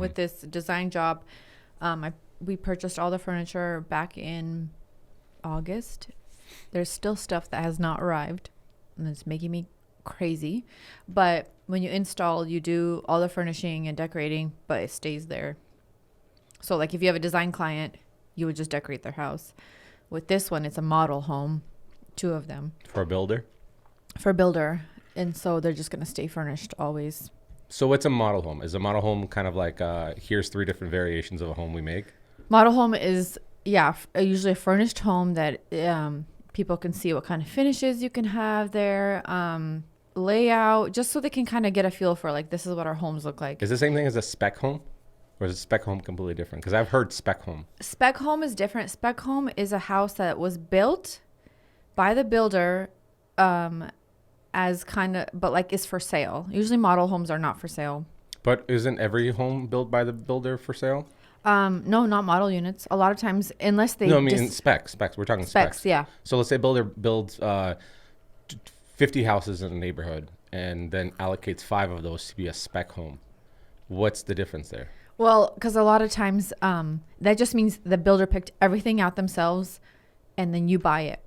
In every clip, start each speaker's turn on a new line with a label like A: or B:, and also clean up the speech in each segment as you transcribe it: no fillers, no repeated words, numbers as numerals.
A: with this design job. We purchased all the furniture back in August. There's still stuff that has not arrived, and it's making me crazy. But when you install, you do all the furnishing and decorating, but it stays there. So like if you have a design client, you would just decorate their house. With this one, it's a model home, 2 of them.
B: For a builder?
A: For a builder. And so they're just going to stay furnished always.
B: So what's a model home? Is a model home kind of like, here's 3 different variations of a home we make?
A: Model home is, usually a furnished home that people can see what kind of finishes you can have there, layout, just so they can kind of get a feel for like, this is what our homes look like.
B: Is the same thing as a spec home? Or is a spec home completely different? Because I've heard spec home.
A: Spec home is different. Spec home is a house that was built by the builder as kind of, but like is for sale. Usually model homes are not for sale.
B: But isn't every home built by the builder for sale?
A: No, not model units. A lot of times, unless they...
B: No, I mean specs. We're talking specs.
A: Yeah.
B: So let's say builder builds 50 houses in a neighborhood and then allocates 5 of those to be a spec home. What's the difference there?
A: Well, because a lot of times that just means the builder picked everything out themselves and then you buy it.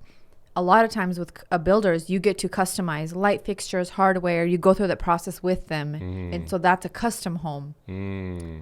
A: A lot of times with builders, you get to customize light fixtures, hardware. You go through that process with them. And so that's a custom home.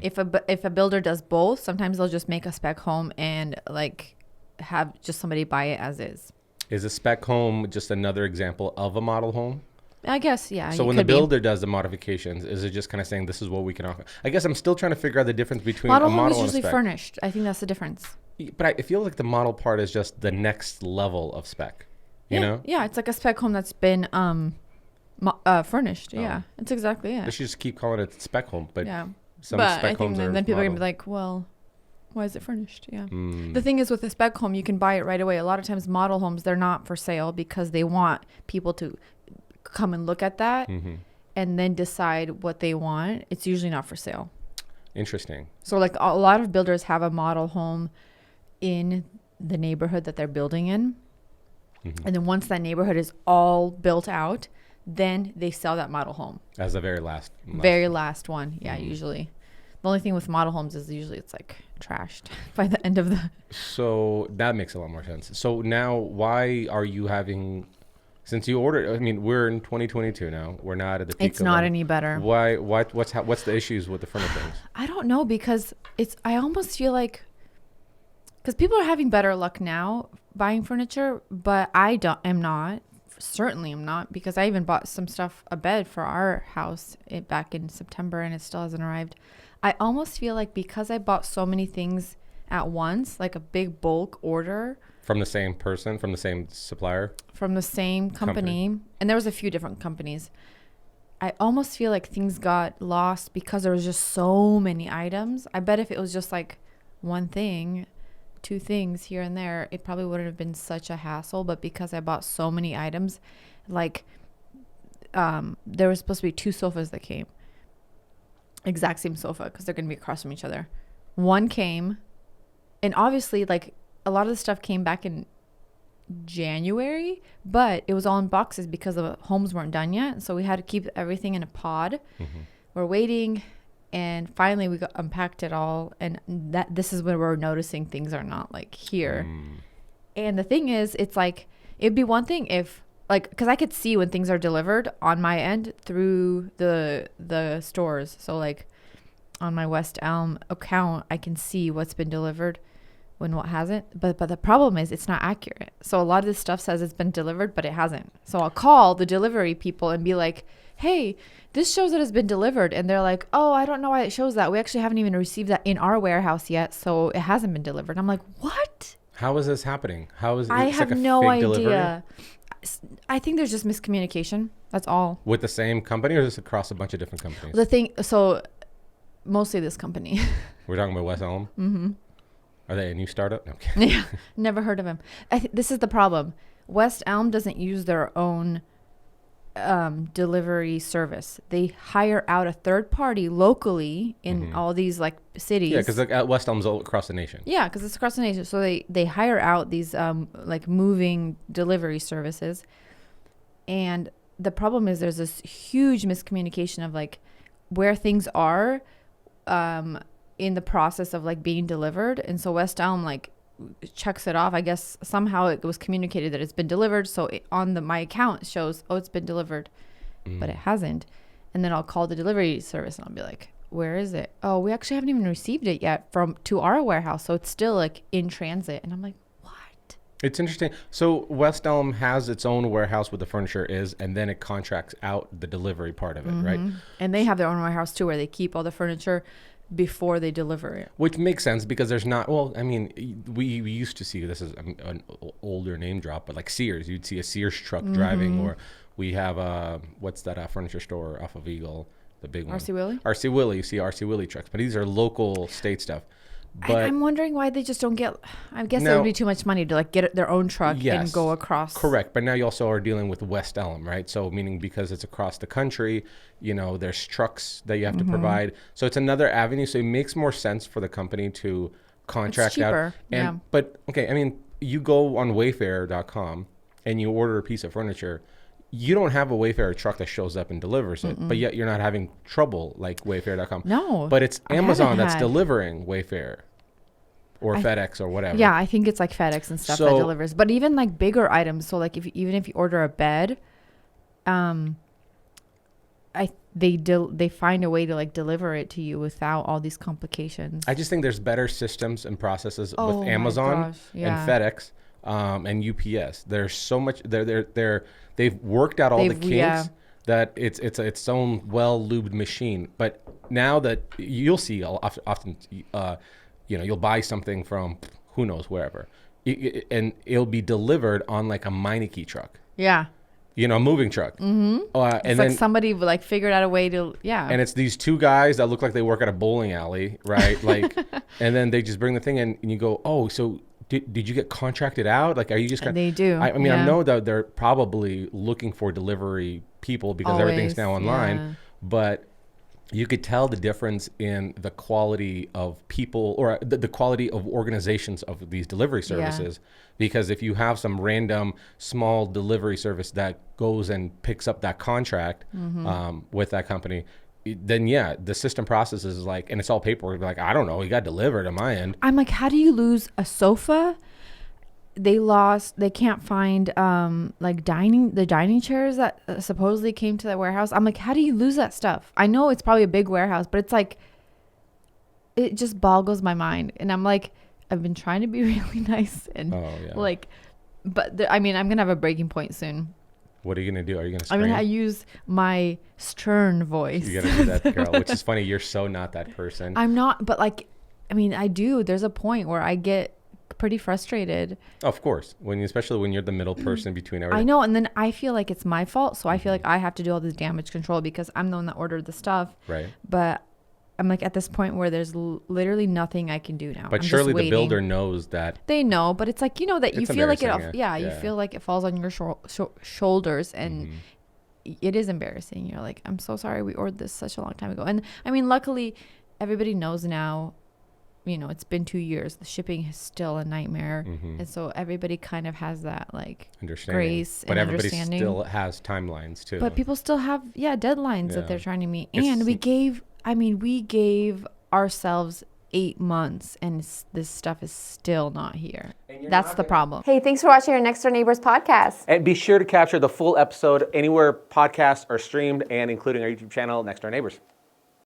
A: If a builder does both, sometimes they'll just make a spec home and like have just somebody buy it as is.
B: Is a spec home just another example of a model home?
A: I guess, yeah.
B: So when the builder does the modifications, is it just kind of saying this is what we can offer? I guess I'm still trying to figure out the difference between a model and a spec.
A: Model home is usually furnished. I think that's the difference.
B: But I feel like the model part is just the next level of spec, you know?
A: Yeah, it's like a spec home that's been furnished. Yeah, it's exactly it.
B: They should just keep calling it spec home. But some
A: spec
B: spec homes are
A: then people are
B: model.
A: going to be like, well, why is it furnished? Yeah. The thing is with a spec home, you can buy it right away. A lot of times model homes, they're not for sale because they want people to come and look at that and then decide what they want. It's usually not for sale.
B: Interesting.
A: So like a lot of builders have a model home in the neighborhood that they're building in. And then once that neighborhood is all built out, then they sell that model home.
B: As the very last
A: one. Yeah, usually. The only thing with model homes is usually it's like trashed by the end of the...
B: So that makes a lot more sense. So now why are you having... Since you ordered, I mean, we're in 2022 now. We're not at the peak.
A: It's not any better.
B: Why? What's the issues with the furnishings?
A: I don't know because I almost feel like, because people are having better luck now buying furniture, but certainly am not, because I even bought some stuff, a bed for our house back in September and it still hasn't arrived. I almost feel like because I bought so many things at once, like a big bulk order.
B: From the same person, from the same supplier?
A: From the same company. And there was a few different companies. I almost feel like things got lost because there was just so many items. I bet if it was just like one thing, 2 things here and there, it probably wouldn't have been such a hassle. But because I bought so many items, like there was supposed to be 2 sofas that came. Exact same sofa because they're going to be across from each other. One came, and obviously like a lot of the stuff came back in January, but it was all in boxes because the homes weren't done yet. So we had to keep everything in a pod. We're waiting, and finally we unpacked it all. And this is when we're noticing things are not like here. And the thing is, it's like, it'd be one thing if like, because I could see when things are delivered on my end through the stores. So like on my West Elm account, I can see what's been delivered when what hasn't. But the problem is it's not accurate. So a lot of this stuff says it's been delivered, but it hasn't. So I'll call the delivery people and be like, hey, this shows that it's been delivered. And they're like, oh, I don't know why it shows that. We actually haven't even received that in our warehouse yet. So it hasn't been delivered. I'm like, what?
B: How is this happening? How is it?
A: I have no idea.
B: Delivery?
A: I think there's just miscommunication. That's all.
B: With the same company, or is this across a bunch of different companies?
A: So mostly this company.
B: We're talking about West Elm? Mm-hmm. Are they a new startup? No, I'm kidding.
A: Yeah, never heard of them. This is the problem. West Elm doesn't use their own delivery service. They hire out a third party locally in all these like cities.
B: Yeah, because West Elm's all across the nation.
A: Yeah, because it's across the nation. So they hire out these like moving delivery services. And the problem is there's this huge miscommunication of like where things are in the process of like being delivered. And so West Elm like checks it off. I guess somehow it was communicated that it's been delivered. So on my account it shows, oh, it's been delivered, but it hasn't. And then I'll call the delivery service and I'll be like, where is it? Oh, we actually haven't even received it yet to our warehouse. So it's still like in transit. And I'm like, what?
B: It's interesting. So West Elm has its own warehouse where the furniture is, and then it contracts out the delivery part of it, right?
A: And they have their own warehouse too, where they keep all the furniture before they deliver it.
B: Which makes sense because there's not, well, I mean, we used to see, this is an older name drop, but like Sears, you'd see a Sears truck driving, or we have, what's that furniture store off of Eagle, the big one?
A: RC Willey?
B: RC Willey, you see RC Willey trucks, but these are local state stuff. But
A: I'm wondering why they just don't get, I guess it would be too much money to like get their own truck and go across.
B: Correct. But now you also are dealing with West Elm, right? So meaning because it's across the country, you know, there's trucks that you have to provide. So it's another avenue. So it makes more sense for the company to contract
A: It's cheaper.
B: out. But okay, I mean, you go on Wayfair.com and you order a piece of furniture. You don't have a Wayfair truck that shows up and delivers it, but yet you're not having trouble like Wayfair.com.
A: No.
B: But it's Amazon that's delivering Wayfair or FedEx or whatever.
A: Yeah, I think it's like FedEx and stuff that delivers. But even like bigger items, so like even if you order a bed, they find a way to like deliver it to you without all these complications.
B: I just think there's better systems and processes with Amazon and FedEx and UPS. There's so much they've worked out all the kinks that it's its own well-lubed machine. But now that you'll see often, you'll buy something from who knows wherever, and it'll be delivered on like a Meineke truck.
A: Yeah.
B: A moving truck.
A: And it's like somebody like figured out a way to,
B: And it's these two guys that look like they work at a bowling alley, right? Like, and then they just bring the thing in and you go, oh, so did you get contracted out? Like, are you just
A: They do.
B: I mean, I know that they're probably looking for delivery people because everything's now online, but you could tell the difference in the quality of people or the quality of organizations of these delivery services. Because if you have some random small delivery service that goes and picks up that contract with that company, then the system processes is like, and it's all paperwork. Like, I don't know, it got delivered on my end.
A: I'm like, how do you lose a sofa? They can't find like the dining chairs that supposedly came to that warehouse. I'm like, how do you lose that stuff? I know it's probably a big warehouse, but it's like, it just boggles my mind. And I'm like, I've been trying to be really nice and I mean, I'm gonna have a breaking point soon.
B: What are you gonna do? Are you gonna scream?
A: I mean, I use my stern voice.
B: You gotta do that, girl. Which is funny. You're so not that person.
A: I'm not, but like, I mean, I do. There's a point where I get pretty frustrated.
B: Of course, especially when you're the middle person between everything.
A: I know, and then I feel like it's my fault, so I feel like I have to do all this damage control because I'm the one that ordered the stuff.
B: Right.
A: But I'm like at this point where there's literally nothing I can do now.
B: But surely the builder knows that.
A: They know, but it's like, that you feel like you feel like it falls on your shoulders, and it is embarrassing. You're like, I'm so sorry, we ordered this such a long time ago. And I mean, luckily everybody knows now, it's been 2 years. The shipping is still a nightmare. And so everybody kind of has that like grace and understanding. But everybody
B: still has timelines too.
A: But people still have, deadlines that they're trying to meet. And we gave ourselves 8 months and this stuff is still not here. That's the problem. Hey, thanks for watching our Next Door Neighbors podcast.
B: And be sure to capture the full episode anywhere podcasts are streamed and including our YouTube channel, Next Door Neighbors.